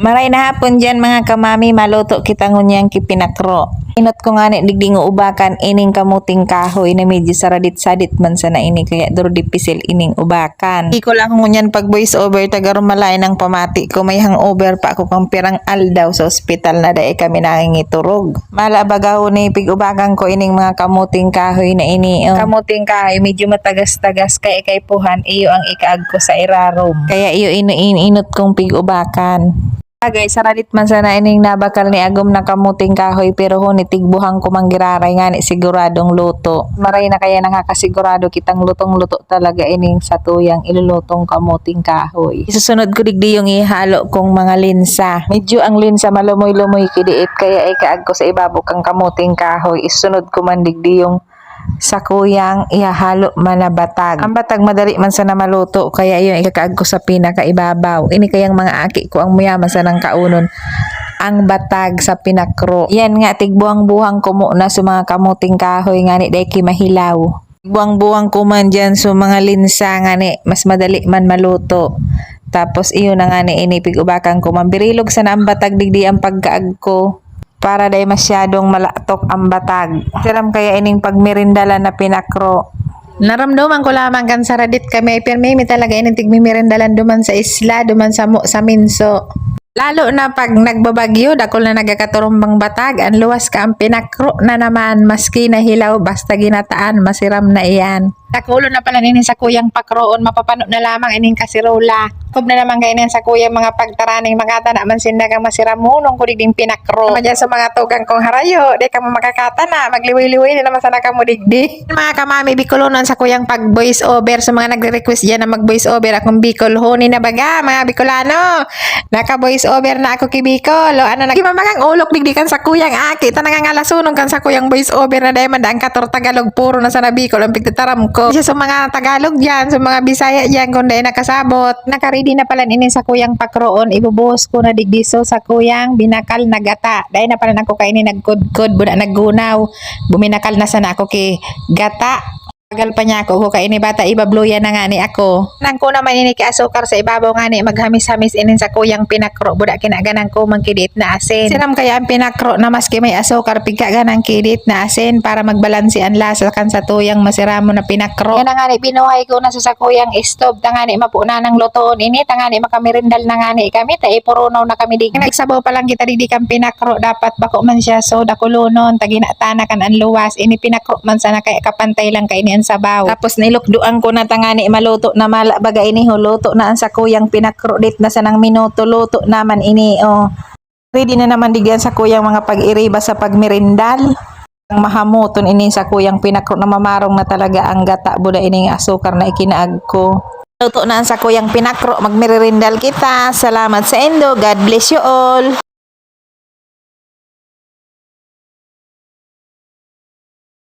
Maray na hapon dyan mga kamami, maluto kita ngunyang kipinakro. Inot ko nga ni digding ubakan ining kamuting kahoy na medyo saradit-sadit man sana ini kaya duro dipisil ining ubakan. Di ko lang ngunyan pag voice over tagaro malay ng pamati ko may hangover pa ako kang pirang aldaw sa ospital na dae kami nangingiturog. Mala bagaw ni pig ubakan ko ining mga kamuting kahoy na ini. Kamuting kahoy medyo matagas-tagas kay puhan iyo ang ikaag ko sa irarom. Kaya iyo inot kong pig ubakan. Agay, saradit man sana ining nabakal ni agom na kamuting kahoy pero huni tigbuhang kumanggiraray nga ni siguradong luto. Maray na kaya nakakasigurado kitang lutong-luto talaga ining sa tuyang ilulutong kamuting kahoy. Isusunod ko digdi yung ihalo kong mga linsa. Medyo ang linsa malumoy-lumoy kidiit kaya ikaag ko sa ibabok ang kamuting kahoy. Isusunod ko man digdi yung sa kuyang ihalo man na batag. Ang batag madali man sana maluto kaya yun ikakaag ko sa pinakaibabaw. Ini kayang mga aki ko ang muyaman sa nang kaunon ang batag sa pinakro. Yan nga tigbuang-buhang ko muna sa mga kamuting kahoy nga ni deki mahilaw. Buang-buang ko man dyan sa mga linsa nga ni mas madali man maluto. Tapos iyon na nga ni inipig ubakan ko mambirilog sana ang batag digdi ang pagkaag ko. Para day masyadong malatok ang batag. Siram kaya ining pagmirindala na pinakro. Naramdaman ko lamang kan saradit kami pero may talaga ining tigmimirindalan duman sa isla, duman sa minso. Lalo na pag nagbabagyo, dakol na nagakaturumbang batag, ang luwas ka ang pinakro na naman, maski na hilaw, basta ginataan, masiram na iyan. Nakulo na pala ninin sa kuyang pakroon, mapapano na lamang ining kasirola. Kub na naman kainin sa kuyang mga pagtaraning makata na man sindagang masiramunong ko digding pinakro. Naman dyan sa mga tugang kong harayo, di ka mo makakata na, magliwi-liwi na naman sana ka mo digdi. Mga kamami, bikolonon sa kuyang pag voice over, sa mga nagre-request dyan na mag voice over, akong Bicol, honi na baga, mga Bicolano. Naka voice over na ako kay Bicol, o ano, nagimamagang ulok digdi kan sa kuyang aki, ito nangangalasunong kan sa kuyang voice over na dahil mandaan kator Tagalog, puro na sana Bicol, ang pigtataram ko. Siya sa mga Tagalog dyan, sa mga Bisaya dyan, kung dahil nakasabot. Nakaready na pala ini sa kuyang pakroon, ibubuhos ko na digdiso sa kuyang binakal na gata. Dahil na pala ako kainin nagkudkod, buda naggunaw. Buminakal na sana ako kay gata. Tagal pa niya ako, kaini bata, ibabluya na nga ni ako. Nang ko naman ini asukar sa ibabaw nga ni, maghamis-hamis inin sa kuyang pinakro, buda kinaganang ko mangkidit na asin. Sinam kaya ang pinakro na maski may asukar, pigkaganang kidit na asin para magbalansi ang lasa kan sa tuyang masiramo na pinakro. Yan na nga ni, binuhay ko na sa kuyang stove, tangani mapuna ng lutoon ini, tangani makamirindal na nga ni kami, purunaw na kami di. Nagsabaw pa lang kita di kan pinakro, dapat bako man siya so dakulunon, taginatanakan ang luwas, ini pinakro man sana kaya kapantay lang kainin sabaw. Tapos nilukduan ko na tangani maluto na malabaga ini huluto na ang sakuyang pinakrodit na sanang minuto luto naman ini ready na naman digyan sa kuyang mga pag-iriba sa pagmirindal. Ang mahamuton ini sa kuyang pinakro na mamarong na talaga ang gata buda ining asukar na ikinaag ko. Luto na ang sakuyang pinakro, magmirindal kita. Salamat sa endo. God bless you all.